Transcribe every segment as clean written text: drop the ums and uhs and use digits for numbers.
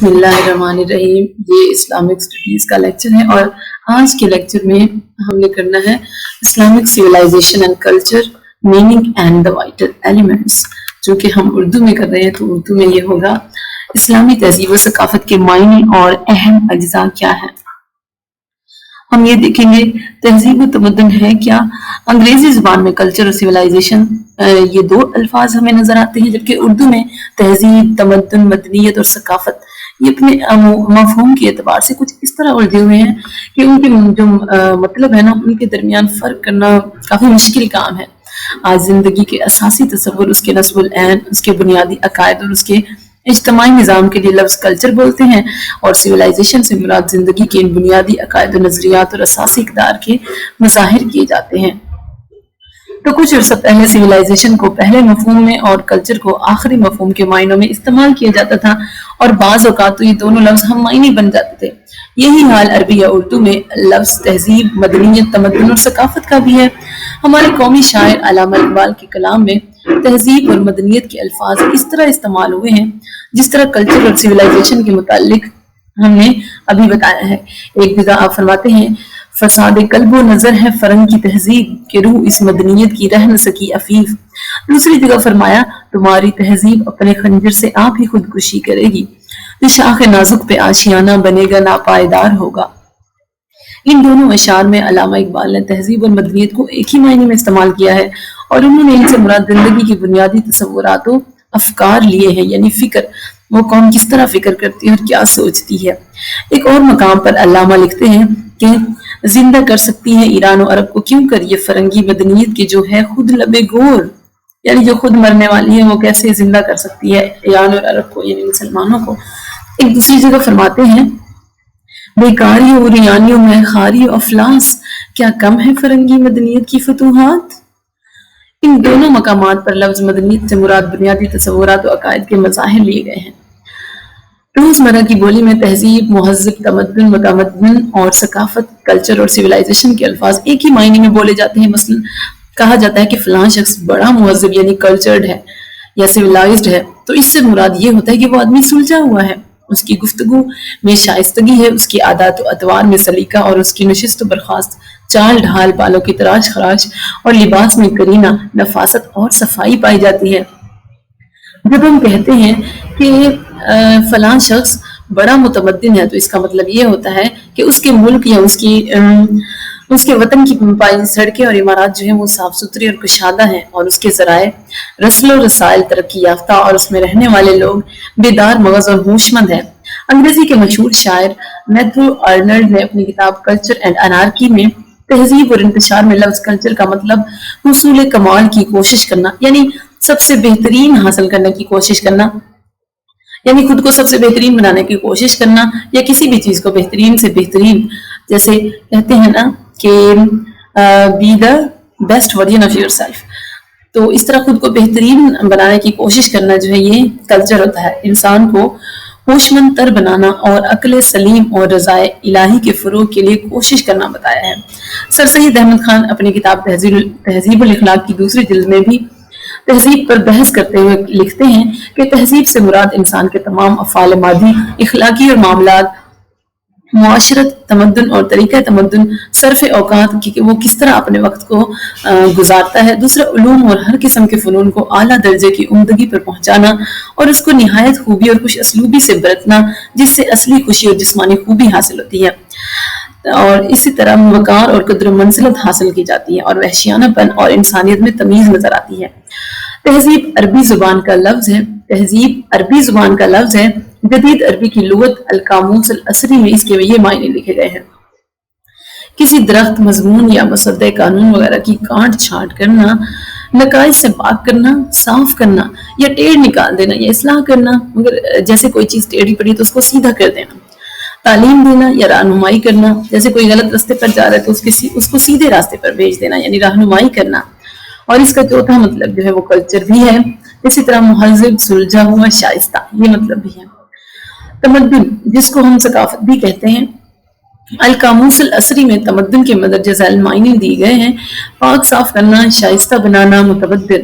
بسم اللہ الرحمن الرحیم. یہ اسلامک اسٹڈیز کا لیکچر ہے اور آج کے لیکچر میں ہم نے کرنا ہے Islamic civilisation and culture meaning and the vital elements, جو کہ ہم اردو میں کر رہے ہیں. تو اردو میں یہ ہوگا اسلامی تہذیب و ثقافت کے معنی اور اہم اجزاء کیا ہیں. ہم یہ دیکھیں گے تہذیب و تمدن ہے کیا. انگریزی زبان میں کلچر اور سویلائزیشن یہ دو الفاظ ہمیں نظر آتے ہیں، جبکہ اردو میں تہذیب، تمدن، مدنیت اور ثقافت یہ اپنے مفہوم کے اعتبار سے کچھ اس طرح الجھے ہوئے ہیں کہ ان کے جو مطلب ہے نا ان کے درمیان فرق کرنا کافی مشکل کام ہے. آج زندگی کے اساسی تصور، اس کے نصب العین، اس کے بنیادی عقائد اور اس کے اجتماعی نظام کے لیے لفظ کلچر بولتے ہیں، اور سویلائزیشن سے مراد زندگی کے ان بنیادی عقائد و نظریات اور اساسی اقدار کے مظاہر کیے جاتے ہیں. تو کچھ عرصہ پہلے سویلائزیشن کو پہلے مفہوم میں اور کلچر کو آخری مفہوم کے معنوں میں استعمال کیا جاتا تھا، اور بعض اوقات تو یہ دونوں لفظ ہم معنی بن جاتے تھے. یہی حال عربی یا اردو میں لفظ تہذیب، مدنیت، تمدن اور ثقافت کا بھی ہے. ہمارے قومی شاعر علامہ اقبال کے کلام میں تہذیب اور مدنیت کے الفاظ اس طرح استعمال ہوئے ہیں جس طرح کلچر اور سویلائزیشن کے متعلق ہم نے ابھی بتایا ہے. ایک جگہ آپ فرماتے ہیں فساد قلب و نظر ہے فرنگ کی تہذیب کہ روح اس مدنیت کی رہ نہ سکی عفیف. دوسری جگہ فرمایا تمہاری تہذیب اپنے خنجر سے آپ ہی خودکشی کرے گی، یہ شاخ نازک پہ آشیانہ بنے گا ناپائیدار ہوگا. ان دونوں اشعار میں علامہ اقبال نے تہذیب اور مدنیت کو ایک ہی معنی میں استعمال کیا ہے، اور انہوں نے ان سے مراد زندگی کی بنیادی تصورات و افکار لیے ہیں، یعنی فکر، وہ قوم کس طرح فکر کرتی ہے اور کیا سوچتی ہے. ایک اور مقام پر علامہ لکھتے ہیں کہ زندہ کر سکتی ہے ایران و عرب کو کیوں کر یہ فرنگی مدنیت کی جو ہے خود لبے گور، یعنی جو خود مرنے والی ہے وہ کیسے زندہ کر سکتی ہے ایران اور عرب کو، یعنی مسلمانوں کو. ایک دوسری جگہ فرماتے ہیں بیکاری و ریانی و میخاری و افلاس کیا کم ہے فرنگی مدنیت کی فتوحات. ان دونوں مقامات پر لفظ مدنیت سے مراد بنیادی تصورات و عقائد کے مظاہر لیے گئے ہیں. روزمرہ کی بولی میں تہذیب، مہذب، تمدن، متمدن اور ثقافت، کلچر اور سویلائزیشن کے الفاظ ایک ہی معنی میں بولے جاتے ہیں. مثلا کہا جاتا ہے کہ فلاں شخص بڑا مہذب یعنی کلچرڈ ہے یا سویلائزڈ ہے، تو اس سے مراد یہ ہوتا ہے کہ وہ آدمی سلجھا ہوا ہے، اس کی گفتگو میں شائستگی ہے، اس کی عادات و اطوار میں سلیقہ اور اس کی نشست و برخاست، چال ڈھال، بالوں کی تراش خراش اور لباس میں کرینہ، نفاست اور صفائی پائی جاتی ہے. جب ہم کہتے ہیں کہ فلاں شخص بڑا متمدن ہے تو اس کا مطلب یہ ہوتا ہے کہ اس کے ملک یا اس کے وطن کی پائی سڑکیں اور عمارات جو ہیں وہ صاف ستھری اور کشادہ ہیں، اور اس کے ذرائع رسل و رسائل ترقی یافتہ، اور اس میں رہنے والے لوگ بیدار مغز اور ہوش مند ہیں. انگریزی کے مشہور شاعر میتھیو آرنلڈ نے اپنی کتاب کلچر اینڈ انارکی میں تہذیب اور انتشار میں لفظ کلچر کا مطلب حصول کمال کی کوشش کرنا، یعنی سب سے بہترین حاصل کرنے کی کوشش کرنا، یعنی خود کو سب سے بہترین بنانے کی کوشش کرنا، یا کسی بھی چیز کو بہترین سے بہترین، جیسے کہتے ہیں نا کہ be the best version of yourself, تو اس طرح خود کو بہترین بنانے کی کوشش کرنا جو ہے یہ کلچر ہوتا ہے. انسان کو ہوشمند تر بنانا اور عقل سلیم اور رضائے الہی کے فروغ کے لیے کوشش کرنا بتایا ہے. سر سید احمد خان اپنی کتاب تہذیب الاخلاق کی دوسری جلد میں بھی تہذیب پر بحث کرتے ہوئے لکھتے ہیں کہ تہذیب سے مراد انسان کے تمام افعال ماضی، اخلاقی اور معاملات، معاشرت، تمدن اور طریقہ تمدن، صرف اوقات کہ وہ کس طرح اپنے وقت کو گزارتا ہے، دوسرے علوم اور ہر قسم کے فنون کو اعلیٰ درجے کی عمدگی پر پہنچانا اور اس کو نہایت خوبی اور خوش اسلوبی سے برتنا، جس سے اصلی خوشی اور جسمانی خوبی حاصل ہوتی ہے، اور اسی طرح وقار اور قدر و منزلت حاصل کی جاتی ہے، اور وحشیانہ پن اور انسانیت میں تمیز نظر آتی ہے. تہذیب عربی زبان کا لفظ ہے. جدید عربی کی لغت القاموس العصری میں اس کے یہ معنی لکھے گئے ہیں: کسی درخت، مضمون یا مسودہ قانون وغیرہ کی کاٹ چھانٹ کرنا، نقائص سے پاک کرنا، صاف کرنا، یا ٹیڑھ نکال دینا یا اصلاح کرنا، مگر جیسے کوئی چیز ٹیڑھی پڑی تو اس کو سیدھا کر دینا. تعلیم دینا یا رہنمائی کرنا، جیسے کوئی غلط راستے پر جا رہا ہے تو اس کو سیدھے راستے پر بھیج دینا، یعنی رہنمائی کرنا. اور اس کا چوتھا مطلب جو ہے وہ کلچر بھی ہے. اسی طرح مہذب، سلجھا ہوا، شائستہ، یہ مطلب بھی ہے. تمدن، جس کو ہم ثقافت بھی کہتے ہیں، القاموس العصری میں تمدن کے مدرجہ ذیل معنی دیے گئے ہیں: پاک صاف کرنا، شائستہ بنانا، متبدل.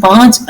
5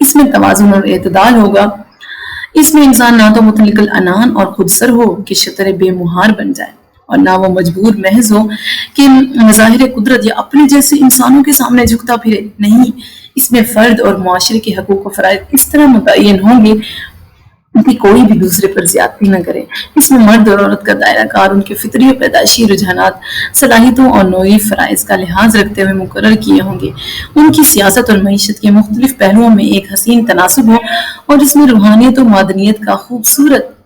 اس میں توازن اور اعتدال ہوگا، اس میں انسان نہ تو مطلق العنان اور خود سر ہو کہ شطر بے مہار بن جائے، اور نہ وہ مجبور محض ہو کہ مظاہر قدرت یا اپنے جیسے انسانوں کے سامنے جھکتا پھرے۔ نہیں، اس میں فرد اور معاشرے کے حقوق و فرائض اس طرح متعین ہوں گے کہ کوئی بھی دوسرے پر زیادتی نہ کرے۔ اس میں مرد اور عورت کا دائرہ کار ان کے فطری اور پیدائشی رجحانات، صلاحیتوں اور نوعی فرائض کا لحاظ رکھتے ہوئے مقرر کیے ہوں گے۔ ان کی سیاست اور معیشت کے مختلف پہلوؤں میں ایک حسین تناسب ہو، اور اس میں روحانیت و معدنیت کا خوبصورت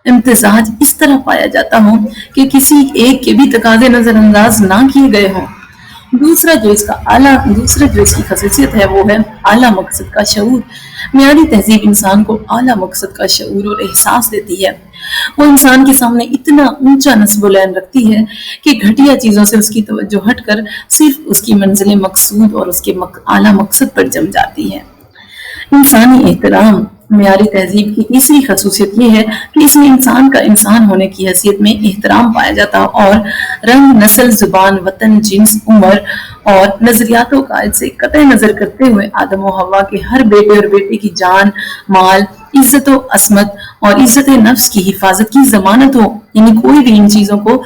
امتزاج اس طرح پایا جاتا ہو کہ کسی ایک کے بھی تقاضے نظر انداز نہ کیے گئے ہوں۔ دوسرا جو اس کی خصوصیت ہے وہ ہے اعلیٰ مقصد کا شعور۔ معیاری تہذیب انسان کو اعلیٰ مقصد کا شعور اور احساس دیتی ہے۔ وہ انسان کے سامنے اتنا اونچا نصب العین رکھتی ہے کہ گھٹیا چیزوں سے اس کی توجہ ہٹ کر صرف اس کی منزل مقصود اور اس کے اعلیٰ مقصد پر جم جاتی ہے۔ انسانی احترام۔ معیاری تہذیب کی تیسری خصوصیت یہ ہے کہ اس میں انسان کا انسان ہونے کی حیثیت میں احترام پایا جاتا اور رنگ، نسل، زبان، وطن، جنس، عمر اور نظریات و عقائد سے قطع نظر کرتے ہوئے آدم و حوا کے ہر بیٹے اور بیٹی کی جان، مال، عزت و عصمت اور عزت نفس کی حفاظت کی ضمانت ہو، یعنی کوئی بھی ان چیزوں کو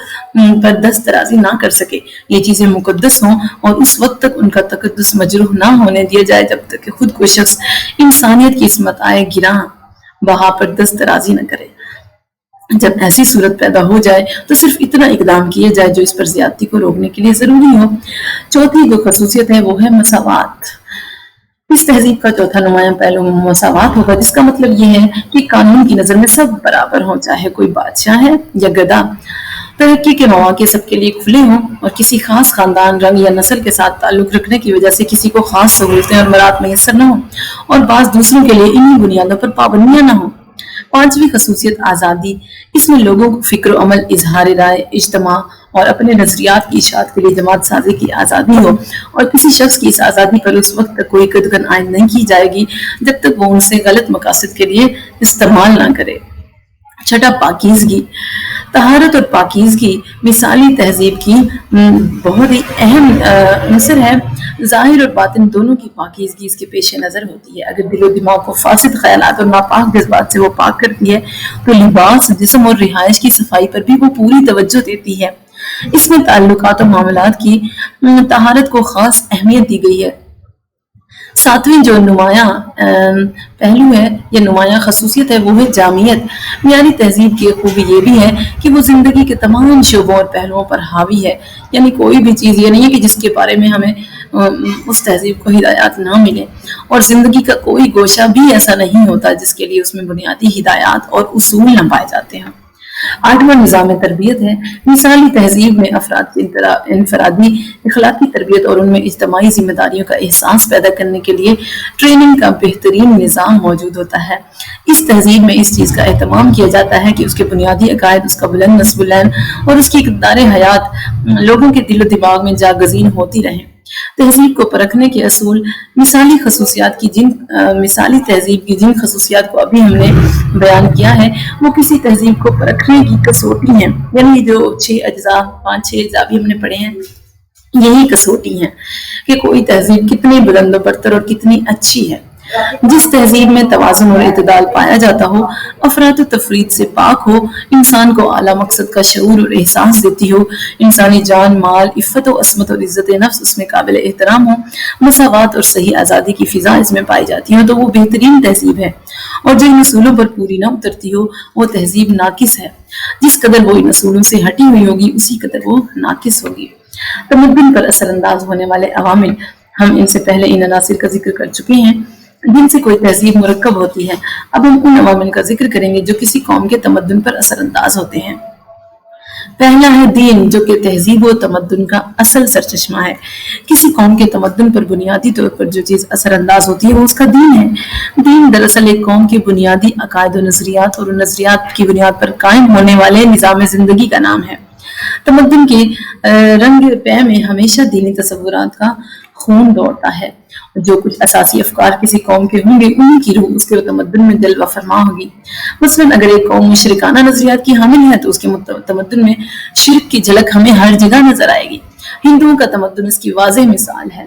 پر دست درازی نہ کر سکے۔ یہ چیزیں مقدس ہوں اور اس وقت تک ان کا تقدس مجروح نہ ہونے دیا جائے جب تک کہ خود کو شخص انسانیت کی عصمت آئے گراں بہا پر دست درازی نہ کرے۔ جب ایسی صورت پیدا ہو جائے تو صرف اتنا اقدام کیے جائے جو اس پر زیادتی کو روکنے کے لیے ضروری ہو۔ چوتھی جو خصوصیت ہے وہ ہے مساوات۔ اس تہذیب کا چوتھا نمایاں پہلو مساوات ہوگا، جس کا مطلب یہ ہے کہ قانون کی نظر میں سب برابر ہوں، چاہے کوئی بادشاہ ہے یا گدا۔ ترقی کے مواقع سب کے لیے کھلے ہوں اور کسی خاص خاندان، رنگ یا نسل کے ساتھ تعلق رکھنے کی وجہ سے کسی کو خاص سہولتیں اور مراد میسر نہ ہوں، اور بعض دوسروں کے لیے انہی بنیادوں پر پابندیاں نہ ہوں۔ پانچویں خصوصیت آزادی۔ اس میں لوگوں کو فکر و عمل، اظہار رائے، اجتماع اور اپنے نظریات کی اشاعت کے لیے جماعت سازی کی آزادی ہو، اور کسی شخص کی اس آزادی پر اس وقت تک کوئی قدغن عائد نہیں کی جائے گی جب تک وہ ان سے غلط مقاصد کے لیے استعمال نہ کرے۔ چھٹا، پاکیزگی۔ طہارت اور پاکیزگی مثالی تہذیب کی بہت ہی اہم عنصر ہے۔ ظاہر اور باطن دونوں کی پاکیزگی اس کے پیش نظر ہوتی ہے۔ اگر دل و دماغ کو فاسد خیالات اور ناپاک جذبات سے وہ پاک کرتی ہے تو لباس، جسم اور رہائش کی صفائی پر بھی وہ پوری توجہ دیتی ہے۔ اس میں تعلقات و معاملات کی طہارت کو خاص اہمیت دی گئی ہے۔ ساتویں جو نمایاں پہلو ہے یا نمایاں خصوصیت ہے وہ ہے جامعیت۔ معیاری تہذیب کی خوبی یہ بھی ہے کہ وہ زندگی کے تمام شعبوں اور پہلوؤں پر حاوی ہے، یعنی کوئی بھی چیز یہ نہیں ہے کہ جس کے بارے میں ہمیں اس تہذیب کو ہدایات نہ ملے، اور زندگی کا کوئی گوشہ بھی ایسا نہیں ہوتا جس کے لیے اس میں بنیادی ہدایات اور اصول نہ پائے جاتے ہیں۔ آٹھواں نظام تربیت ہے۔ مثالی تہذیب میں افراد کی انفرادی اخلاقی تربیت اور ان میں اجتماعی ذمہ داریوں کا احساس پیدا کرنے کے لیے ٹریننگ کا بہترین نظام موجود ہوتا ہے۔ اس تہذیب میں اس چیز کا اہتمام کیا جاتا ہے کہ اس کے بنیادی عقائد، اس کا بلند نصب العین اور اس کی اقتدار حیات لوگوں کے دل و دماغ میں جاگزین ہوتی رہیں۔ تہذیب کو پرکھنے کے اصول۔ مثالی تہذیب کی جن خصوصیات کو ابھی ہم نے بیان کیا ہے وہ کسی تہذیب کو پرکھنے کی کسوٹی ہیں، یعنی جو 5 اجزاء بھی ہم نے پڑھے ہیں یہی کسوٹی ہیں کہ کوئی تہذیب کتنی بلند و برتر اور کتنی اچھی ہے۔ جس تہذیب میں توازن اور اعتدال پایا جاتا ہو، افراط و تفریط سے پاک ہو، انسان کو اعلیٰ مقصد کا شعور اور احساس دیتی ہو، انسانی جان، مال، عفت و عصمت اور عزت نفس اس میں قابل احترام ہو، مساوات اور صحیح آزادی کی فضا اس میں پائی جاتی ہو، تو وہ بہترین تہذیب ہے۔ اور جو ان اصولوں پر پوری نہ اترتی ہو وہ تہذیب ناقص ہے۔ جس قدر وہ ان اصولوں سے ہٹی ہوئی ہوگی اسی قدر وہ ناقص ہوگی۔ تمدن پر اثر انداز ہونے والے عوامل، ہم ان سے پہلے ان عناصر کا ذکر کر چکے ہیں جن سے کوئی تہذیب مرکب ہوتی ہے۔ اب ہم ان عوامل کا ذکر کریں گے جو کسی قوم کے تمدن پر اثر انداز ہوتے ہیں۔ پہلا ہے دین، جو کہ تہذیب و تمدن کا اصل سرچشمہ ہے۔ کسی قوم کے تمدن پر بنیادی طور پر جو چیز اثر انداز ہوتی ہے وہ اس کا دین ہے۔ دین دراصل ایک قوم کی بنیادی عقائد و نظریات اور ان نظریات کی بنیاد پر قائم ہونے والے نظام زندگی کا نام ہے۔ تمدن کے رنگ پہ میں ہمیشہ دینی تصورات کا خون دوڑتا ہے۔ جو کچھ اساسی افکار کسی قوم کے ہوں گے انہی کی روح اس کے تمدن میں جلوہ فرما ہوگی۔ مثلاً اگر ایک قوم مشرکانہ نظریات کی حامل ہے تو اس کے تمدن میں شرک کی جھلک ہمیں ہر جگہ نظر آئے گی۔ ہندوؤں کا تمدن اس کی واضح مثال ہے۔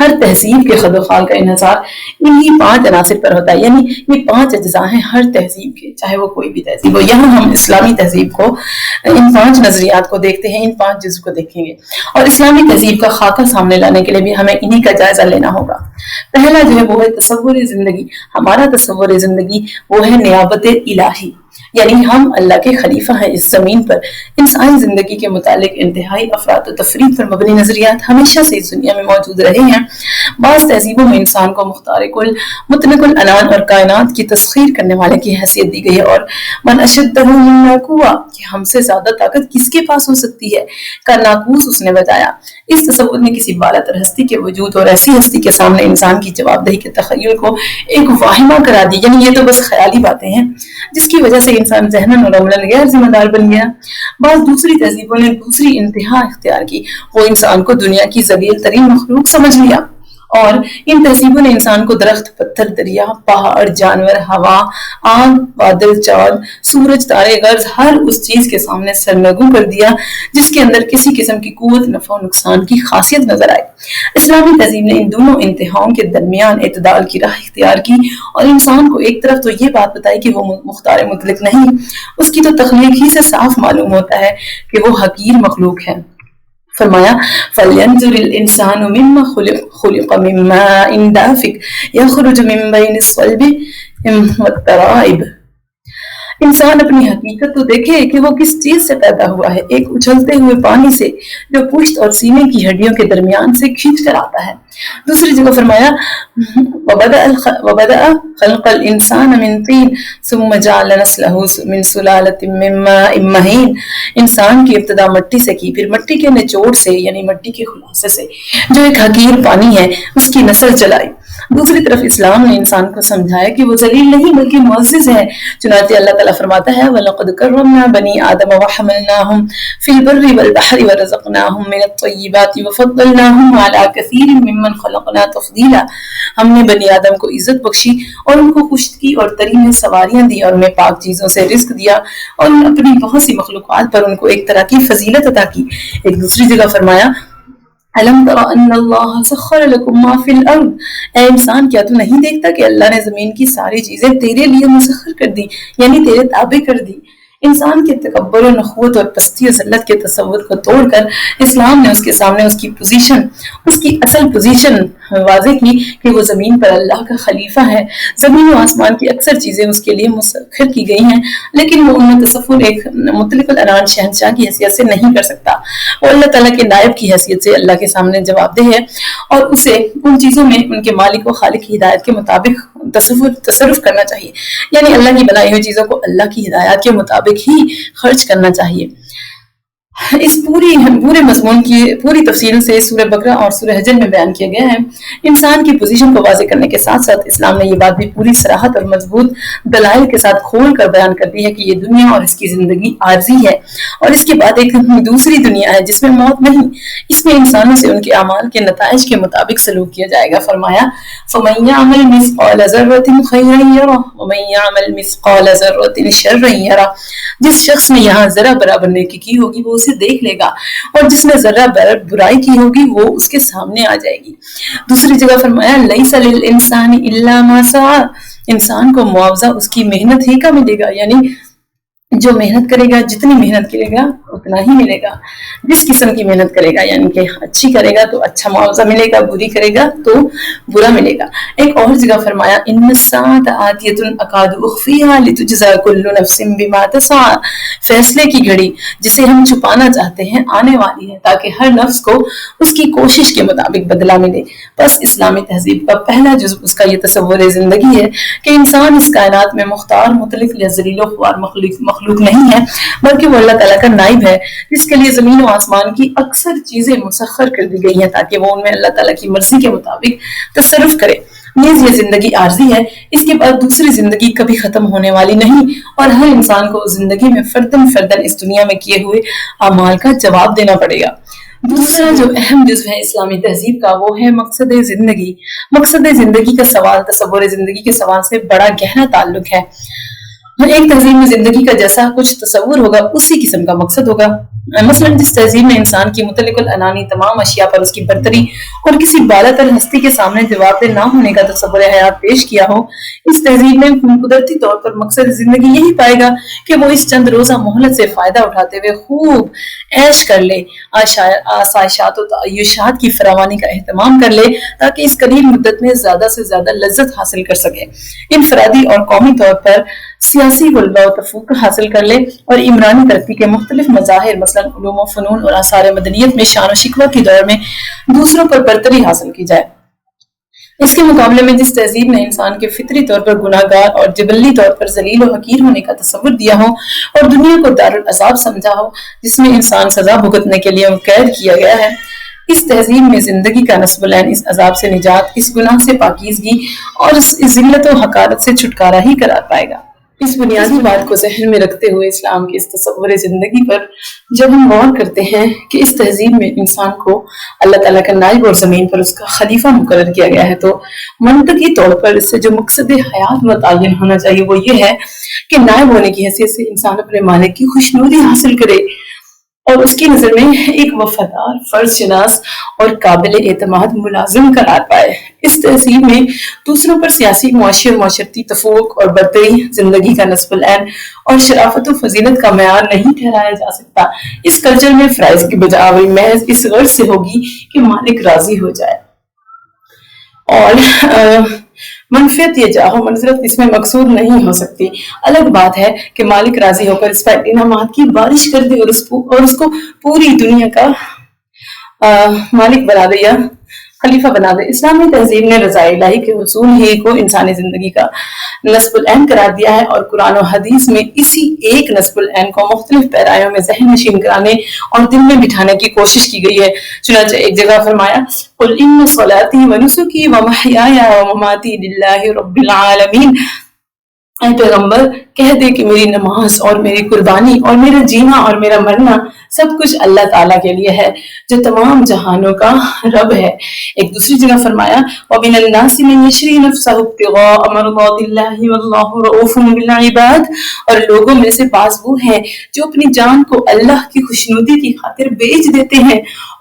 ہر تہذیب کے خد و خال کا انحصار انہی 5 عناصر پر ہوتا ہے، یعنی یہ 5 اجزاء ہیں ہر تہذیب کے، چاہے وہ کوئی بھی تہذیب ہو۔ یہاں ہم اسلامی تہذیب کو، ان 5 نظریات کو دیکھتے ہیں، ان 5 جزء کو دیکھیں گے، اور اسلامی تہذیب کا خاکہ سامنے لانے کے لیے بھی ہمیں انہی کا جائزہ لینا ہوگا۔ پہلا جو ہے وہ ہے تصور زندگی۔ ہمارا تصور زندگی وہ ہے نیابت الہی، یعنی ہم اللہ کے خلیفہ ہیں اس زمین پر۔ انسانی زندگی کے متعلق انتہائی افراط و تفریط پر مبنی نظریات ہمیشہ سے اس دنیا میں موجود رہے ہیں۔ بعض تہذیبوں میں انسان کو مختار کل، مطلق العنان اور کائنات کی تسخیر کرنے والے کی حیثیت دی گئی ہے، اور من اشدہ منا قوہ، کہ ہم سے زیادہ طاقت کس کے پاس ہو سکتی ہے، کا ناقوس اس نے بتایا۔ اس تصور نے کسی بالاتر ہستی کے وجود اور ایسی ہستی کے سامنے انسان کی جواب دہی کے تخیل کو ایک واہمہ کرا دی، یعنی یہ تو بس خیالی باتیں ہیں، جس کی وجہ سے انسان ذہناً اور عملاً غیر ذمہ دار بن گیا۔ بعض دوسری تہذیبوں نے دوسری انتہا اختیار کی، وہ انسان کو دنیا کی ذلیل ترین مخلوق سمجھ لیا، اور ان تہذیبوں نے انسان کو درخت، پتھر، دریا، پہاڑ، جانور، ہوا، آگ، بادل، چاند، سورج، تارے، غرض ہر اس چیز کے سامنے سرنگوں کر دیا جس کے اندر کسی قسم کی قوت، نفع و نقصان کی خاصیت نظر آئے۔ اسلامی تہذیب نے ان دونوں انتہاؤں کے درمیان اعتدال کی راہ اختیار کی، اور انسان کو ایک طرف تو یہ بات بتائی کہ وہ مختار مطلق نہیں، اس کی تو تخلیق ہی سے صاف معلوم ہوتا ہے کہ وہ حقیر مخلوق ہے۔ فرمایا فَلْيَنْظُرِ الْإِنسَانُ مِمَّا خُلِقَ مِن مَّاءٍ دَافِقٍ يَخْرُجُ مِن بَيْنِ الصَّلْبِ وَالتَّرَائِبِ۔ انسان اپنی حقیقت تو دیکھے کہ وہ کس چیز سے پیدا ہوا ہے، ایک اچھلتے ہوئے پانی سے جو پشت اور سینے کی ہڈیوں کے درمیان سے کھینچ کر آتا ہے۔ دوسری جگہ فرمایا وَبَدَأَ خَلْقَ الْإِنسَانَ مِن طِينٍ ثُمَّ جَعَلَ نَسْلَهُ مِن سُلَالَةٍ مِّن مَّاءٍ مَّهِينٍ۔ انسان کی ابتدا مٹی سے کی، پھر مٹی کے نچوڑ سے یعنی مٹی کے خلاصے سے جو ایک حقیر پانی ہے اس کی نسل چلائی۔ دوسری طرف اسلام نے انسان کو سمجھایا کہ وہ ذلیل نہیں بلکہ معزز ہے، چنانچہ اللہ تعالیٰ فرماتا ہے وَلَقَدْ كَرَّمْنَا بَنِي آدَمَ وَحَمَلْنَاهُمْ فِي الْبَرِّ وَالْبَحْرِ وَرَزَقْنَاهُمْ مِنَ الطَّيِّبَاتِ وَفَضَّلْنَاهُمْ عَلَىٰ كَثِيرٍ مِّمَّنْ خَلَقْنَا تَفْضِيلًا۔ ہم نے بنی آدم کو عزت بخشی اور ان کو خشکی اور تری میں سواریاں دی، اور انہیں پاک چیزوں سے رزق دیا، اور اپنی بہت سی مخلوقات پر ان کو ایک طرح کی فضیلت عطا کی۔ ایک دوسری جگہ فرمایا أَلَمْ تَرَ أَنَّ اللَّهَ سَخَّرَ لَكُم مَّا فِي الْأَرْضِ۔ اے انسان کیا تو نہیں دیکھتا کہ اللہ نے زمین کی ساری چیزیں تیرے لیے مسخر کر دی، یعنی تیرے تابع کر دی۔ انسان کے تکبر و نخوت اور پستی و ذلت کے تصور کو توڑ کر اسلام نے اس کے سامنے اس کی پوزیشن، اس کی اصل پوزیشن واضح کی کہ وہ زمین پر اللہ کا خلیفہ ہے۔ زمین و آسمان کی اکثر چیزیں اس کے لیے مسخر کی گئی ہیں، لیکن وہ ان میں تصور ایک مطلق العنان شہنشاہ کی حیثیت سے نہیں کر سکتا۔ وہ اللہ تعالیٰ کے نائب کی حیثیت سے اللہ کے سامنے جواب دہ ہے، اور اسے ان چیزوں میں ان کے مالک و خالق کی ہدایت کے مطابق تصرف کرنا چاہیے، یعنی اللہ کی بنائی ہوئی چیزوں کو اللہ کی ہدایات کے مطابق ہی خرچ کرنا چاہیے۔ اس پورے مضمون کی پوری تفصیل سے سورہ بقرہ اور سورہ حجر میں بیان کیا گیا ہے۔ انسان کی پوزیشن کو واضح کرنے کے ساتھ ساتھ اسلام نے یہ بات بھی پوری صراحت اور مضبوط دلائل کے ساتھ کھول کر بیان کر دی ہے کہ یہ دنیا اور اس کی زندگی عارضی ہے، اور اس کے بعد ایک دوسری دنیا ہے جس میں موت نہیں۔ اس میں انسانوں سے ان کے اعمال کے نتائج کے مطابق سلوک کیا جائے گا۔ فرمایا فَمَن يَعْمَلْ مِثْقَالَ ذَرَّةٍ خَيْرًا يَرَهُ وَمَن يَعْمَلْ مِثْقَالَ ذَرَّةٍ شَرًّا يَرَهُ۔ جس شخص نے یہاں ذرہ برابر نیکی کی ہوگی وہ اسے دیکھ لے گا، اور جس نے ذرہ برائی کی ہوگی وہ اس کے سامنے آ جائے گی۔ دوسری جگہ فرمایا لَيْسَ لِلْإِنسَانِ إِلَّا مَا سَعَىٰ۔ انسان کو معاوضہ اس کی محنت ہی کا ملے گا، یعنی جو محنت کرے گا، جتنی محنت کرے گا اتنا ہی ملے گا۔ جس قسم کی محنت کرے گا، یعنی کہ اچھی کرے گا تو اچھا معاوضہ ملے گا، بری کرے گا تو برا ملے گا۔ ایک اور جگہ فرمایا إِنَّ السَّاعَةَ آتِيَةٌ أَكَادُ أُخْفِيهَا لِتُجْزَىٰ كُلُّ نَفْسٍ بِمَا تَسْعَىٰ۔ فیصلے کی گھڑی جسے ہم چھپانا چاہتے ہیں آنے والی ہے، تاکہ ہر نفس کو اس کی کوشش کے مطابق بدلہ ملے۔ بس اسلامی تہذیب کا پہلا جزء اس کا یہ تصور زندگی ہے کہ انسان اس کائنات میں مختار مطلق یا ذلیل و خوار مخلوق نہیں ہے، بلکہ وہ اللہ تعالیٰ کا نائب ہے، جس کے لیے زمین و آسمان کی اکثر چیزیں مسخر کر دی گئی ہیں تاکہ وہ ان میں اللہ تعالیٰ کی مرضی کے مطابق تصرف کرے۔ نیز یہ زندگی عارضی ہے، اس کے بعد دوسری زندگی کبھی ختم ہونے والی نہیں، اور ہر انسان کو زندگی میں فردن اس دنیا میں کیے ہوئے اعمال کا جواب دینا پڑے گا۔ دوسرا جو اہم جزو ہے اسلامی تہذیب کا وہ ہے مقصد زندگی۔ مقصد زندگی کا سوال تصور زندگی کے سوال سے بڑا گہرا تعلق ہے۔ ایک تہذیب میں زندگی کا جیسا کچھ تصور ہوگا اسی قسم کا مقصد ہوگا۔ مثلاً جس تہذیب نے انسان کی مطلق العنانی تمام اشیاء پر اس کی برتری اور کسی بالاتر ہستی کے سامنے جواب دہ نہ ہونے کا تصور حیات پیش کیا ہو، اس تہذیب میں قدرتی طور پر مقصد زندگی یہی پائے گا کہ وہ اس چند روزہ مہلت سے فائدہ اٹھاتے ہوئے خوب عیش کر لے، آسائشات و تعیشات کی فراوانی کا اہتمام کر لے تاکہ اس قلیل مدت میں زیادہ سے زیادہ لذت حاصل کر سکے، انفرادی اور قومی طور پر سیاسی غلبہ و تفوق حاصل کر لے اور عمرانی ترقی کے مختلف مظاہر مثلا علوم و فنون اور آثار مدنیت میں شان و شکوہ کی دور میں دوسروں پر برتری حاصل کی جائے۔ اس کے مقابلے میں جس تہذیب نے انسان کے فطری طور پر گناہ گار اور جبلی طور پر ذلیل و حقیر ہونے کا تصور دیا ہو اور دنیا کو دارالعذاب سمجھا ہو جس میں انسان سزا بھگتنے کے لیے قید کیا گیا ہے، اس تہذیب میں زندگی کا نصب العین اس عذاب سے نجات، اس گناہ سے پاکیزگی اور اس ذلت و حقارت سے چھٹکارا ہی قرار پائے گا۔ اس بنیادی بات کو ذہن میں رکھتے ہوئے اسلام کے اس تصور زندگی پر جب ہم غور کرتے ہیں کہ اس تہذیب میں انسان کو اللہ تعالیٰ کا نائب اور زمین پر اس کا خلیفہ مقرر کیا گیا ہے، تو منطقی طور پر اس سے جو مقصد حیات متعین ہونا چاہیے وہ یہ ہے کہ نائب ہونے کی حیثیت سے انسان اپنے مالک کی خوشنودی حاصل کرے اور اس کی نظر میں ایک وفادار، فرض شناس اور قابل اعتماد ملازم قرار پائے۔ اس تہذیب میں دوسروں پر سیاسی، معاشی اور معاشرتی تفوق اور برتری زندگی کا نصب العین اور شرافت و فضیلت کا معیار نہیں ٹھہرایا جا سکتا۔ اس کلچر میں فرائض کی بجاوری محض اس غرض سے ہوگی کہ مالک راضی ہو جائے اور منفیت یا جاہ و منزلت اس میں مقصود نہیں ہو سکتی۔ الگ بات ہے کہ مالک راضی ہو کر اس پر انعامات کی بارش کر دے اور اس کو پوری دنیا کا مالک بنا دے یا خلیفہ بنا دے۔ اسلامی تہذیب نے رضا الہی کے حصول ہی کو انسانی زندگی کا نصب العین قرار دیا ہے اور قرآن و حدیث میں اسی ایک نصب العین کو مختلف پیرایوں میں ذہن نشین کرانے اور دل میں بٹھانے کی کوشش کی گئی ہے۔ چنانچہ ایک جگہ فرمایا قُلْ إِنَّ صَلَاتِي وَنُسُكِي وَمَحْيَايَ وَمَمَاتِي لِلَّهِ رَبِّ الْعَالَمِينَ، اے پیغمبر کہہ دے کہ میری نماز اور میری قربانی اور میرا جینا اور میرا مرنا سب کچھ اللہ تعالیٰ کے لیے ہے جو تمام جہانوں کا رب ہے۔ ایک دوسری جگہ فرمایا وَمِنَ النَّاسِ مَن يَشْرِي نَفْسَهُ ابْتِغَاءَ مَرْضَاتِ اللَّهِ وَاللَّهُ رَءُوفٌ بِالْعِبَادِ، اور لوگوں میں سے بعض وہ ہیں جو اپنی جان کو اللہ کی خوشنودی کی خاطر بیچ دیتے ہیں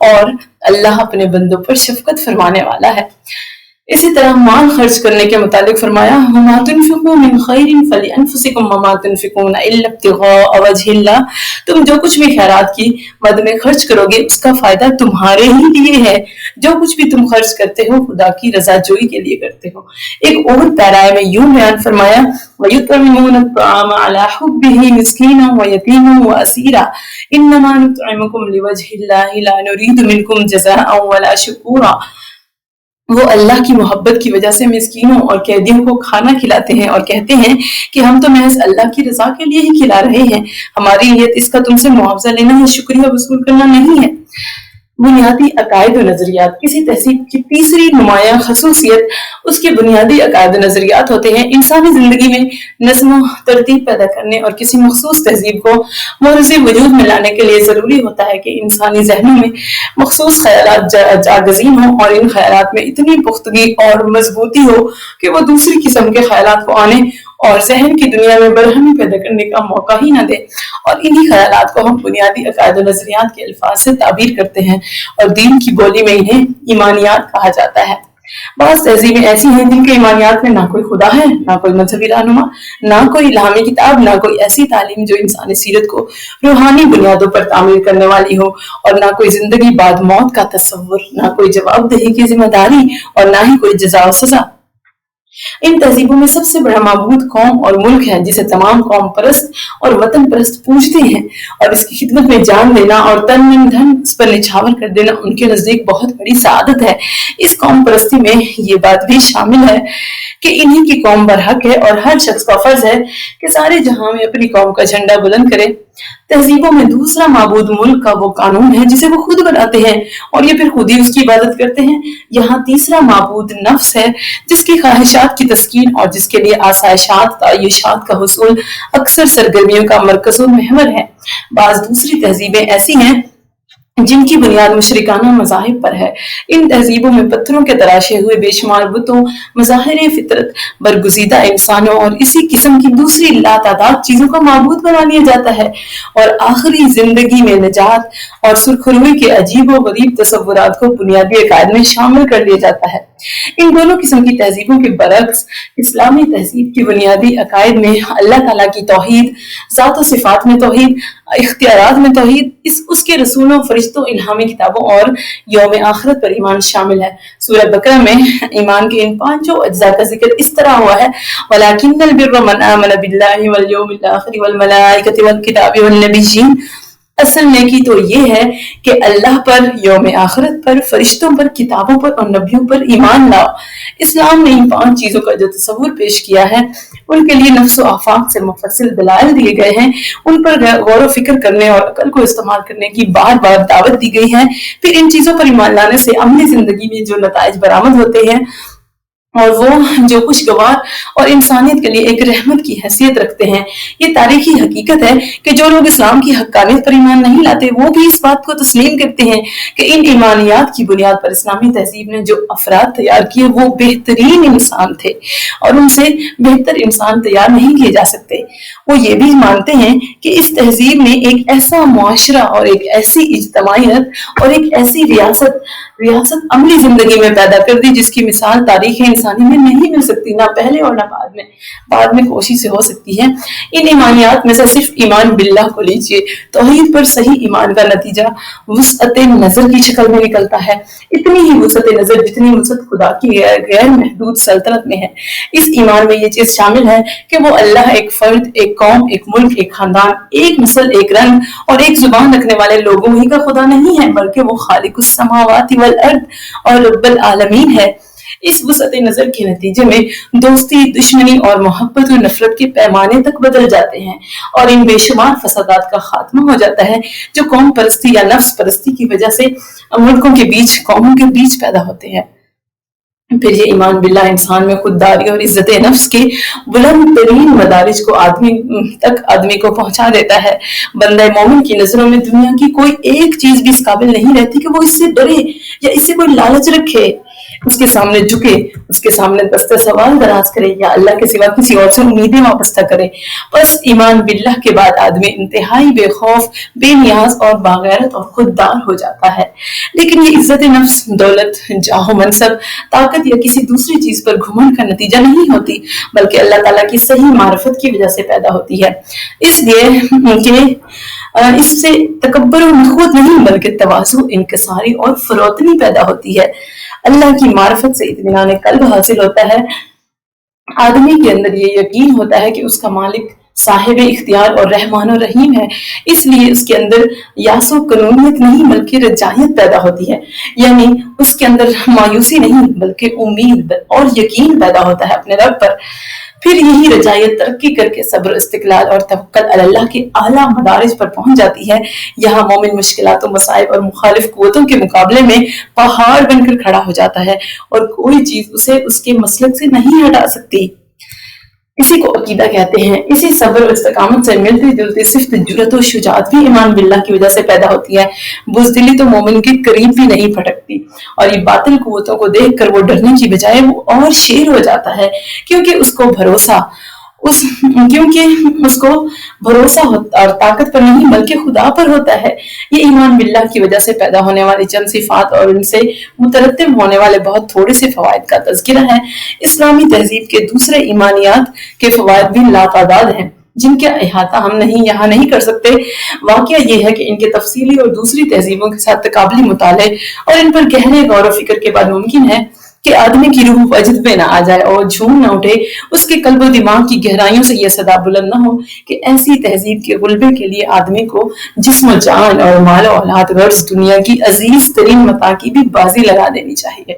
اور اللہ اپنے بندوں پر شفقت فرمانے والا ہے۔ اسی طرح مال خرچ کرنے کے متعلق فرمایا وَمَا تُنْفِقُوا مِنْ خَيْرٍ فَلِأَنفُسِكُمْ وَمَا تُنْفِقُونَ إِلَّا ابْتِغَاءَ وَجْهِ اللَّهِ، تم جو کچھ بھی خیرات کی مد میں خرچ کرو گے اس کا فائدہ تمہارے ہی لیے ہے، جو کچھ بھی تم خرچ کرتے ہو خدا کی رضا جوئی کے لیے کرتے ہو۔ ایک اور پیرائے میں یوں بیان فرمایا وَيُطْعِمُونَ الطَّعَامَ عَلَى حُبِّهِ مِسْكِينًا وَيَتِيمًا وَأَسِيرًا إِنَّمَا نُطْعِمُكُمْ لِوَجْهِ اللَّهِ لَا نُرِيدُ مِنْكُمْ جَزَاءً وَلَا شُكُورًا، وہ اللہ کی محبت کی وجہ سے مسکینوں اور قیدیوں کو کھانا کھلاتے ہیں اور کہتے ہیں کہ ہم تو محض اللہ کی رضا کے لیے ہی کھلا رہے ہیں، ہماری نیت اس کا تم سے معاوضہ لینا یا شکریہ وصول کرنا نہیں ہے۔ بنیادی عقائد و نظریات کسی تہذیب کی تیسری نمایاں خصوصیت اس کے بنیادی عقائد و نظریات ہوتے ہیں۔ انسانی زندگی میں نظم و ترتیب پیدا کرنے اور کسی مخصوص تہذیب کو معرض وجود میں لانے کے لیے ضروری ہوتا ہے کہ انسانی ذہنوں میں مخصوص خیالات جاگزین ہوں اور ان خیالات میں اتنی پختگی اور مضبوطی ہو کہ وہ دوسری قسم کے خیالات کو آنے اور ذہن کی دنیا میں برہمی پیدا کرنے کا موقع ہی نہ دے، اور انہی خیالات کو ہم بنیادی عقائد و نظریات کے الفاظ سے تعبیر کرتے ہیں اور دین کی بولی میں انہیں ایمانیات کہا جاتا ہے۔ بعض تہذیبیں ایسی ہیں جن کے ایمانیات میں نہ کوئی خدا ہے، نہ کوئی مذہبی رہنما، نہ کوئی الہامی کتاب، نہ کوئی ایسی تعلیم جو انسانی سیرت کو روحانی بنیادوں پر تعمیر کرنے والی ہو، اور نہ کوئی زندگی بعد موت کا تصور، نہ کوئی جواب دہی کی ذمہ داری اور نہ ہی کوئی جزا و سزا۔ ان تہذیبوں میں سب سے بڑا معبود قوم اور ملک ہے جسے تمام قوم پرست اور وطن پرست پوجتے ہیں، اور اس کی خدمت میں جان دینا اور تن من دھن اس پر نچھاور کر دینا ان کے نزدیک بہت بڑی سعادت ہے۔ اس قوم پرستی میں یہ بات بھی شامل ہے کہ انہی کی قوم برحق ہے اور ہر شخص کا فرض ہے کہ سارے جہاں میں اپنی قوم کا جھنڈا بلند کرے۔ تہذیبوں میں دوسرا معبود ملک کا وہ قانون ہے جسے وہ خود بناتے ہیں اور یہ پھر خود ہی اس کی عبادت کرتے ہیں۔ یہاں تیسرا معبود نفس ہے جس کی خواہشات کی تسکین اور جس کے لیے آسائشات تعیشات کا حصول اکثر سرگرمیوں کا مرکز و محور ہے۔ بعض دوسری تہذیبیں ایسی ہیں جن کی بنیاد مشرکانہ مذاہب پر ہے۔ ان تہذیبوں میں پتھروں کے تراشے ہوئے بے شمار بتوں، مظاہر فطرت، برگزیدہ انسانوں اور اسی قسم کی دوسری لاتعداد چیزوں کا معبود بنا لیا جاتا ہے، اور آخری زندگی میں نجات اور سرخروئی کے عجیب و غریب تصورات کو بنیادی عقائد میں شامل کر لیا جاتا ہے۔ ان دونوں قسم کی تہذیبوں کے برعکس اسلامی تہذیب کی بنیادی عقائد میں اللہ تعالیٰ کی توحید، ذات و صفات میں توحید، اختیارات میں توحید، اس کے رسولوں، فرشتوں، الہامی کتابوں اور یوم آخرت پر ایمان شامل ہے۔ سورہ بقرہ میں ایمان کے ان پانچوں اجزاء کا ذکر اس طرح ہوا ہے: وَلَكِنَّ الْبِرَّ مَنْ آمَنَ بِاللَّهِ وَالْيَوْمِ الْآخِرِ وَالْمَلَائِكَةِ وَالْكِتَابِ وَالنَّبِيِّينَ۔ اصل نیکی تو یہ ہے کہ اللہ پر، یوم آخرت پر، فرشتوں پر، کتابوں پر اور نبیوں پر ایمان لاؤ۔ اسلام نے ان پانچ چیزوں کا جو تصور پیش کیا ہے، ان کے لیے نفس و آفاق سے مفصل دلائل دیے گئے ہیں، ان پر غور و فکر کرنے اور عقل کو استعمال کرنے کی بار بار دعوت دی گئی ہے۔ پھر ان چیزوں پر ایمان لانے سے عملی زندگی میں جو نتائج برآمد ہوتے ہیں اور وہ جو خوشگوار اور انسانیت کے لیے ایک رحمت کی حیثیت رکھتے ہیں۔ یہ تاریخی حقیقت ہے کہ جو لوگ اسلام کی حقانیت پر ایمان نہیں لاتے، وہ بھی اس بات کو تسلیم کرتے ہیں کہ ان ایمانیات کی بنیاد پر اسلامی تہذیب نے جو افراد تیار کیے وہ بہترین انسان تھے، اور ان سے بہتر انسان تیار نہیں کیے جا سکتے۔ وہ یہ بھی مانتے ہیں کہ اس تہذیب نے ایک ایسا معاشرہ اور ایک ایسی اجتماعیت اور ایک ایسی ریاست عملی زندگی میں پیدا کر دی جس کی مثال تاریخ انسانی میں نہیں مل سکتی، نہ پہلے اور نہ بعد میں کوشش سے ہو سکتی ہے۔ ان ایمانیات میں سے صرف ایمان باللہ کو لیجئے۔ توحید پر صحیح ایمان کا نتیجہ وسعت نظر کی شکل میں نکلتا ہے، اتنی ہی وسعت نظر جتنی وسعت خدا کی غیر محدود سلطنت میں ہے۔ اس ایمان میں یہ چیز شامل ہے کہ وہ اللہ ایک فرد، ایک قوم، ایک ملک، ایک خاندان، ایک نسل، ایک رنگ اور ایک زبان رکھنے والے لوگوں ہی کا خدا نہیں ہے، بلکہ وہ خالق السماوات والارض اور رب العالمین ہے۔ اس وسعت نظر کے نتیجے میں دوستی، دشمنی اور محبت و نفرت کے پیمانے تک بدل جاتے ہیں، اور ان بے شمار فسادات کا خاتمہ ہو جاتا ہے جو قوم پرستی یا نفس پرستی کی وجہ سے ملکوں کے بیچ، قوموں کے بیچ پیدا ہوتے ہیں۔ پھر یہ ایمان باللہ انسان میں خودداری اور عزت نفس کے بلند ترین مدارج کو آدمی کو پہنچا دیتا ہے۔ بندہ مومن کی نظروں میں دنیا کی کوئی ایک چیز بھی اس قابل نہیں رہتی کہ وہ اس سے ڈرے یا اس سے کوئی لالچ رکھے، اس کے سامنے جھکے، اس کے سامنے دست سوال دراز کرے یا اللہ کے سوا کسی اور سے امیدیں وابستہ کرے۔ بس ایمان باللہ کے بعد آدمی انتہائی بے خوف، بے نیاز اور باغیرت اور خوددار ہو جاتا ہے۔ لیکن یہ عزت نفس، دولت، جاہ و منصب، طاقت یا کسی دوسری چیز پر گھمنڈ کا نتیجہ نہیں ہوتی، بلکہ اللہ تعالیٰ کی صحیح معرفت کی وجہ سے پیدا ہوتی ہے۔ اس لیے کہ اس سے تکبر و نخوت نہیں بلکہ تواضع، انکساری اور فروتنی پیدا ہوتی ہے۔ اللہ کی معرفت سے اطمینان قلب حاصل ہوتا ہے۔ آدمی کے اندر یہ یقین ہوتا ہے کہ اس کا مالک صاحب اختیار اور رحمان و رحیم ہے، اس لیے اس کے اندر یاس و قنونیت نہیں بلکہ رجائیت پیدا ہوتی ہے، یعنی اس کے اندر مایوسی نہیں بلکہ امید اور یقین پیدا ہوتا ہے اپنے رب پر۔ پھر یہی رجائیت ترقی کر کے صبر، استقلال اور توکل علی اللہ کے اعلیٰ مدارج پر پہنچ جاتی ہے۔ یہاں مومن مشکلات و مصائب اور مخالف قوتوں کے مقابلے میں پہاڑ بن کر کھڑا ہو جاتا ہے، اور کوئی چیز اسے اس کے مسلک سے نہیں ہٹا سکتی۔ اسی کو عقیدہ کہتے ہیں۔ اسی صبر و استقامت سے ملتی جلتی صفت جرأت و شجاعت بھی ایمان باللہ کی وجہ سے پیدا ہوتی ہے۔ بزدلی تو مومن کے قریب بھی نہیں پھٹکتی، اور یہ باطل قوتوں کو دیکھ کر وہ ڈرنے کی بجائے وہ اور شیر ہو جاتا ہے، کیونکہ اس کو بھروسہ اور طاقت پر نہیں بلکہ خدا پر ہوتا ہے۔ یہ ایمان باللہ کی وجہ سے پیدا ہونے والی چند صفات اور ان سے مترتب ہونے والے بہت تھوڑے سے فوائد کا تذکرہ ہے۔ اسلامی تہذیب کے دوسرے ایمانیات کے فوائد بھی لاتعداد ہیں جن کا احاطہ ہم یہاں نہیں کر سکتے۔ واقعہ یہ ہے کہ ان کے تفصیلی اور دوسری تہذیبوں کے ساتھ تقابلی مطالعے اور ان پر گہرے غور و فکر کے بعد ممکن ہے کہ آدمی کی روح وجد میں نہ آ جائے اور جھوم نہ اٹھے، اس کے قلب و دماغ کی گہرائیوں سے یہ صدا بلند نہ ہو کہ ایسی تہذیب کے غلبے کے لیے آدمی کو جسم و جان اور مال و اولاد غرض دنیا کی عزیز ترین متاع کی بھی بازی لگا دینی چاہیے۔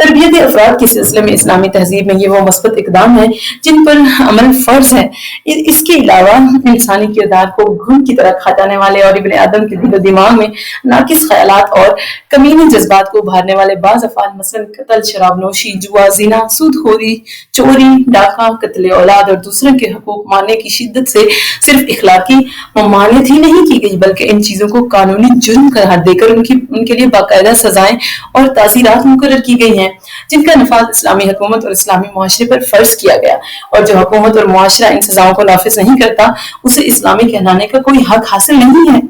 تربیت افراد کے سلسلے میں اسلامی تہذیب میں یہ وہ مثبت اقدام ہے جن پر عمل فرض ہے۔ اس کے علاوہ انسانی کردار کو گھن کی طرح کھا جانے والے اور ابن آدم کے دل و دماغ میں ناقص خیالات اور کمینے جذبات کو ابھارنے والے بعض افعال مثلاً قتل، شراب نوشی، جوا، زنا، سود خوری، چوری، ڈاکہ، قتل اولاد اور دوسروں کے حقوق ماننے کی شدت سے صرف اخلاقی ممانعت ہی نہیں کی گئی بلکہ ان چیزوں کو قانونی جرم قرار دے کر ان کے لیے باقاعدہ سزائیں اور تعزیرات مقرر کی گئی ہیں جن کا نفاذ اسلامی حکومت اور اسلامی معاشرے پر فرض کیا گیا، اور جو حکومت اور معاشرہ ان سزاؤں کو نافذ نہیں کرتا اسے اسلامی کہلانے کا کوئی حق حاصل نہیں ہے۔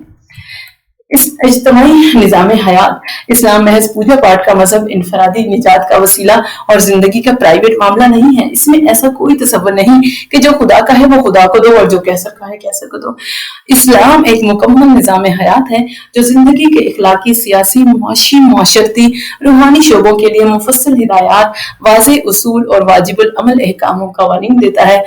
اس اجتماعی نظام حیات اسلام محض پوجا پاٹ کا مذہب، انفرادی نجات کا وسیلہ اور زندگی کا پرائیویٹ معاملہ نہیں ہے۔ اس میں ایسا کوئی تصور نہیں کہ جو خدا کا ہے وہ خدا کو دو اور جو کیسر کا ہے کیسر کو دو۔ اسلام ایک مکمل نظام حیات ہے جو زندگی کے اخلاقی، سیاسی، معاشی، معاشرتی، روحانی شعبوں کے لیے مفصل ہدایات، واضح اصول اور واجب العمل احکام و قوانین دیتا ہے۔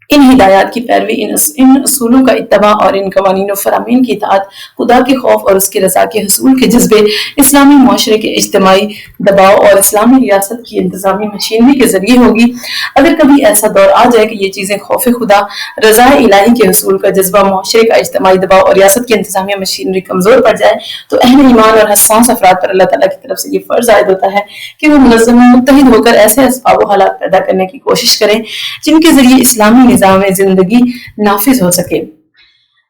ان ہدایات کی پیروی، ان اصولوں کا اتباع اور ان قوانین و فرامین کی اطاعت خدا کے خوف اور اس کی رضا کے حصول کے جذبے، اسلامی معاشرے کے اجتماعی دباؤ اور اسلامی ریاست کی انتظامی مشینری کے ذریعے ہوگی۔ اگر کبھی ایسا دور آ جائے کہ یہ چیزیں خوف خدا، رضا الہی کے حصول کا جذبہ، معاشرے کا اجتماعی دباؤ اور ریاست کی انتظامی مشینری کمزور پڑ جائے تو اہل ایمان اور حساس افراد پر اللہ تعالیٰ کی طرف سے یہ فرض عائد ہوتا ہے کہ وہ منظم و متحد ہو کر ایسے اسباب و حالات پیدا کرنے کی کوشش کریں جن کے ذریعے اسلامی نظام زندگی نافذ ہو سکے۔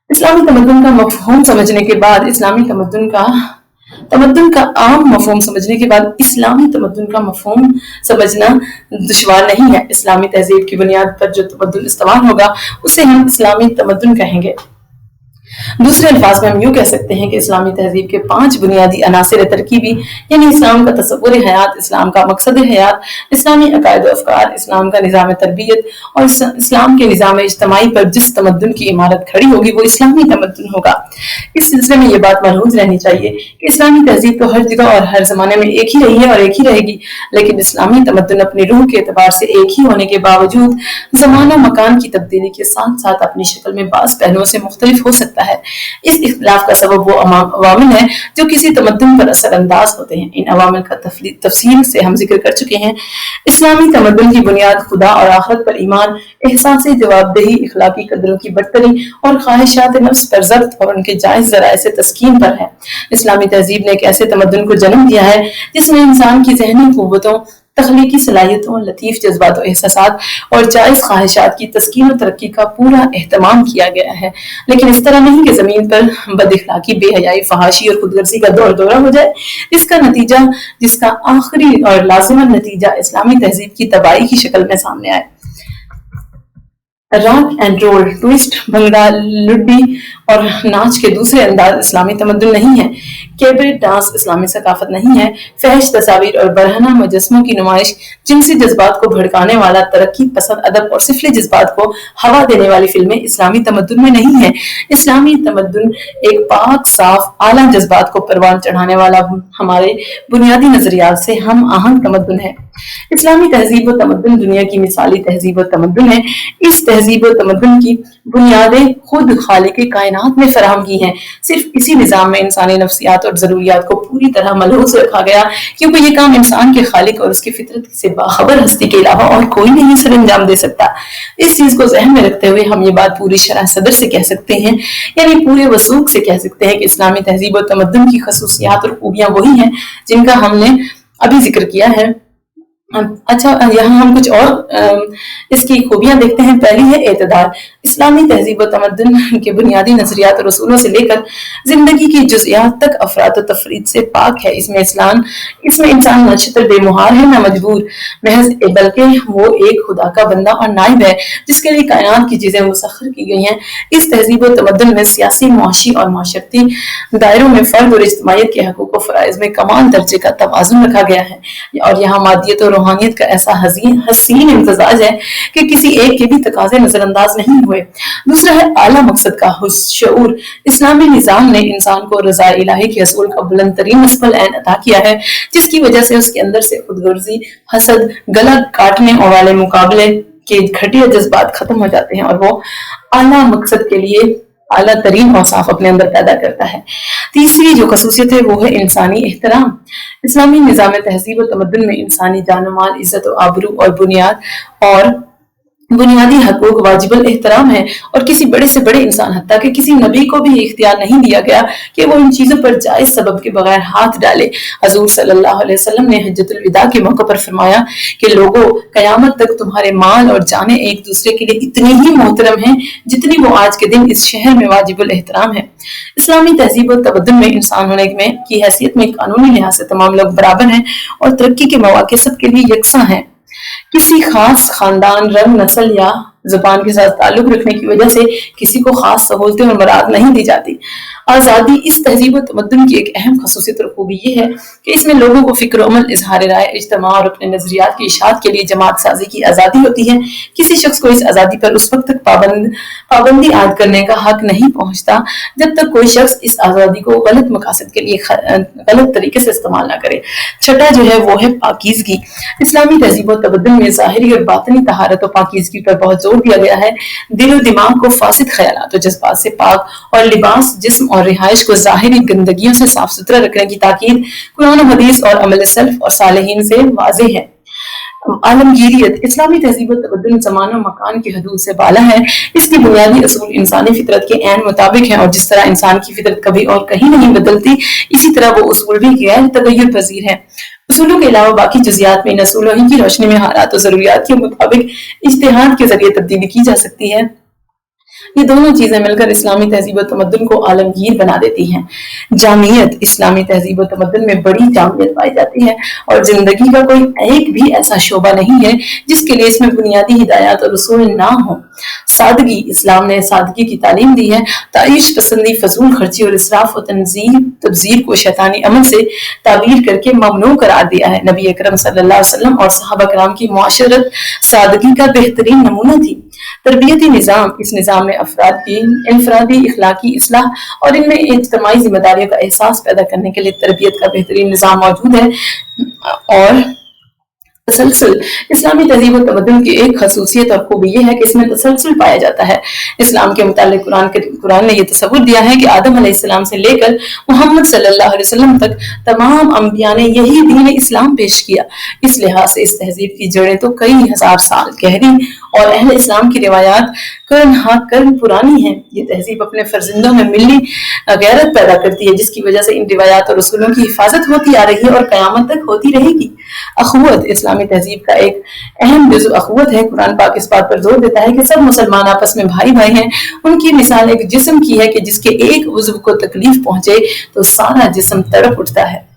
اسلامی تمدن کا مفہوم سمجھنے کے بعد تمدن کا عام مفہوم سمجھنے کے بعد اسلامی تمدن کا مفہوم سمجھنا دشوار نہیں ہے۔ اسلامی تہذیب کی بنیاد پر جو تمدن استوار ہوگا اسے ہم اسلامی تمدن کہیں گے۔ دوسرے الفاظ میں ہم یوں کہہ سکتے ہیں کہ اسلامی تہذیب کے 5 بنیادی عناصر ترکیبی، یعنی اسلام کا تصور حیات، اسلام کا مقصد حیات، اسلامی عقائد و افکار، اسلام کا نظام تربیت اور اسلام کے نظام اجتماعی پر جس تمدن کی عمارت کھڑی ہوگی وہ اسلامی تمدن ہوگا۔ اس سلسلے میں یہ بات ملحوظ رہنی چاہیے کہ اسلامی تہذیب تو ہر جگہ اور ہر زمانے میں ایک ہی رہی ہے اور ایک ہی رہے گی، لیکن اسلامی تمدن اپنی روح کے اعتبار سے ایک ہی ہونے کے باوجود زمان و مکان کی تبدیلی کے ساتھ ساتھ اپنی شکل میں بعض پہلوؤں سے مختلف ہو سکتا ہے۔ اس اختلاف کا سبب وہ عوامل ہیں جو کسی تمدن پر اثر انداز ہوتے ہیں۔ ان عوامل کا تفصیل سے ہم ذکر کر چکے ہیں۔ اسلامی تمدن کی بنیاد خدا اور آخرت پر ایمان، احساس جوابدہی، اخلاقی قدروں کی برتری اور خواہشات نفس پر ضبط اور ان کے جائز ذرائع سے تسکین پر ہے۔ اسلامی تہذیب نے ایک ایسے تمدن کو جنم دیا ہے جس میں انسان کی ذہنی قوتوں، تخلیقی صلاحیتوں، لطیف جذبات و احساسات اور جائز خواہشات کی تسکین و ترقی کا پورا اہتمام کیا گیا ہے، لیکن اس طرح نہیں کہ زمین پر بد اخلاقی، بے حیائی، فحاشی اور خودغرضی کا دورہ ہو جائے، جس کا آخری اور لازم نتیجہ اسلامی تہذیب کی تباہی کی شکل میں سامنے آئے۔ Rock and roll, twist, bhangra, luddi اور ناچ کے دوسرے انداز اسلامی تمدن نہیں ہے۔ کیبریٹ ڈانس اسلامی ثقافت نہیں ہے۔ فحش تصاویر اور برہنہ مجسموں کی نمائش، جنسی جذبات کو بھڑکانے والا ترقی پسند ادب اور سفلی جذبات کو ہوا دینے والی فلمیں اسلامی تمدن میں نہیں ہیں۔ اسلامی تمدن ایک پاک، صاف، اعلیٰ جذبات کو پروان چڑھانے والا ہمارے بنیادی نظریات سے ہم آہنگ تمدن ہے۔ اسلامی تہذیب و تمدن دنیا کی مثالی تہذیب و تمدن ہے۔ اس تہذیب و تمدن کی بنیادیں خود خالق کائنات نے فراہم کی ہیں۔ صرف اسی نظام میں انسانی نفسیات اور ضروریات کو پوری طرح ملحوظ رکھا گیا، کیونکہ یہ کام انسان کے خالق اور اس کی فطرت سے باخبر ہستی کے علاوہ اور کوئی نہیں سر انجام دے سکتا۔ اس چیز کو ذہن میں رکھتے ہوئے ہم یہ بات پوری شرح صدر سے کہہ سکتے ہیں، یعنی پورے وثوق سے کہہ سکتے ہیں کہ اسلامی تہذیب و تمدن کی خصوصیات اور خوبیاں وہی ہیں جن کا ہم نے ابھی ذکر کیا ہے۔ اچھا، یہاں ہم کچھ اور اس کی خوبیاں دیکھتے ہیں۔ پہلی ہے اعتدال۔ اسلامی تہذیب و تمدن کے بنیادی نظریات اور اصولوں سے لے کر زندگی کی جزئیات تک افراد و تفرید سے پاک ہے۔ اس میں انسان نہ چھتر بے مہار ہے، نہ مجبور محض، بلکہ وہ ایک خدا کا بندہ اور نائب ہے جس کے لیے کائنات کی چیزیں مسخر کی گئی ہیں۔ اس تہذیب و تمدن میں سیاسی، معاشی اور معاشرتی دائروں میں فرد اور اجتماعیت کے حقوق و فرائض میں کمال درجے کا توازن رکھا گیا ہے، اور یہاں مادیت اور روحانیت کا ایسا حسین امتزاج ہے کہ کسی ایک کے بھی تقاضے نظر انداز نہیں ہوئے۔ دوسرا ہے اعلیٰ مقصد کا شعور۔ اسلامی نظام نے انسان کو رضا الہی کے حصول کا بلند ترین نصب العین عطا کیا ہے، جس کی وجہ سے اس کے اندر سے خودغرضی، حسد، گلا کاٹنے والے مقابلے کے گھٹیا جذبات ختم ہو جاتے ہیں اور وہ اعلیٰ مقصد کے لیے اعلیٰ ترین اوصاف اپنے اندر پیدا کرتا ہے۔ تیسری جو خصوصیت ہے وہ ہے انسانی احترام۔ اسلامی نظام تہذیب و تمدن میں انسانی جان و مال، عزت و آبرو اور بنیادی حقوق واجب الاحترام ہے، اور کسی بڑے سے بڑے انسان حتیٰ کہ کسی نبی کو بھی اختیار نہیں دیا گیا کہ وہ ان چیزوں پر جائز سبب کے بغیر ہاتھ ڈالے۔ حضور صلی اللہ علیہ وسلم نے حجۃ الوداع کے موقع پر فرمایا کہ لوگوں، قیامت تک تمہارے مال اور جانیں ایک دوسرے کے لیے اتنی ہی محترم ہیں جتنی وہ آج کے دن اس شہر میں واجب الاحترام ہے۔ اسلامی تہذیب و تمدن میں انسان ہونے کی حیثیت میں قانونی لحاظ سے تمام لوگ برابر ہیں اور ترقی کے مواقع سب کے لیے یکساں ہیں۔ کسی خاص خاندان، رنگ، نسل یا زبان کے ساتھ تعلق رکھنے کی وجہ سے کسی کو خاص سہولتیں اور مراد نہیں دی جاتی۔ آزادی اس تہذیب و تمدن کی ایک اہم خصوصیت اور خوبی یہ ہے کہ اس میں لوگوں کو فکر و عمل، اظہار رائے، اجتماع اور اپنے نظریات کی اشاعت کے لیے جماعت سازی کی آزادی ہوتی ہے۔ کسی شخص کو اس آزادی پر اس وقت تک پابندی عائد کرنے کا حق نہیں پہنچتا جب تک کوئی شخص اس آزادی کو غلط مقاصد کے لیے غلط طریقے سے استعمال نہ کرے۔ چھٹا جو ہے وہ ہے پاکیزگی۔ اسلامی تہذیب و تمدن میں ظاہری اور باطنی طہارت و پاکیزگی پر بہت زور دیا گیا ہے۔ دل و دماغ کو فاسد خیالات و جذبات سے پاک اور لباس، جسم اور رہائش کو ظاہری گندگیوں سے صاف ستھرا رکھنے کی تاکید قرآن و حدیث اور عمل سلف اور صالحین سے واضح ہے۔ عالمگیریت۔ اسلامی تہذیب و تمدن زمان و مکان کی حدود سے بالا ہے۔ اس کی بنیادی اصول انسانی فطرت کے عین مطابق ہیں، اور جس طرح انسان کی فطرت کبھی اور کہیں نہیں بدلتی، اسی طرح وہ اصول بھی غیر تغیر پذیر ہیں۔ اصولوں کے علاوہ باقی جزیات میں ان اصولوں ہی کی روشنی میں حالات و ضروریات کے مطابق اجتہاد کے ذریعے تبدیلی کی جا سکتی ہے۔ یہ دونوں چیزیں مل کر اسلامی تہذیب و تمدن کو عالمگیر بنا دیتی ہیں۔ جامعیت۔ اسلامی تہذیب و تمدن میں بڑی جامعیت پائی جاتی ہے، اور زندگی کا کوئی ایک بھی ایسا شعبہ نہیں ہے جس کے لیے اس میں بنیادی ہدایات اور اصول نہ ہوں۔ سادگی۔ اسلام نے سادگی کی تعلیم دی ہے۔ تعیش پسندی، فضول خرچی اور اسراف و تبذیر کو شیطانی عمل سے تعبیر کر کے ممنوع قرار دیا ہے۔ نبی اکرم صلی اللہ علیہ وسلم اور صحابہ کرام کی معاشرت سادگی کا بہترین نمونہ تھی۔ تربیتی نظام۔ اس نظام میں افراد کی انفرادی اخلاقی اصلاح اور ان میں اجتماعی ذمہ داریوں کا احساس پیدا کرنے کے لیے تربیت کا بہترین نظام موجود ہے۔ اور تسلسل۔ اسلامی تہذیب و تمدن کی ایک خصوصیت اور خوبی یہ ہے کہ اس میں تسلسل پایا جاتا ہے۔ اسلام کے متعلق قرآن نے یہ تصور دیا ہے کہ آدم علیہ السلام سے لے کر محمد صلی اللہ علیہ وسلم تک تمام انبیاء نے یہی دین اسلام پیش کیا۔ اس لحاظ سے اس تہذیب کی جڑیں تو کئی ہزار سال گہری اور اہل اسلام کی روایات قرن پرانی ہیں۔ یہ تہذیب اپنے فرزندوں میں ملی غیرت پیدا کرتی ہے، جس کی وجہ سے ان روایات اور اصولوں کی حفاظت ہوتی آ رہی ہے اور قیامت تک ہوتی رہے گی۔ اخوت۔ اسلامی تہذیب کا ایک اہم جزو اخوت ہے۔ قرآن پاک اس بات پر زور دیتا ہے کہ سب مسلمان آپس میں بھائی بھائی ہیں۔ ان کی مثال ایک جسم کی ہے کہ جس کے ایک عضو کو تکلیف پہنچے تو سارا جسم تڑپ اٹھتا ہے۔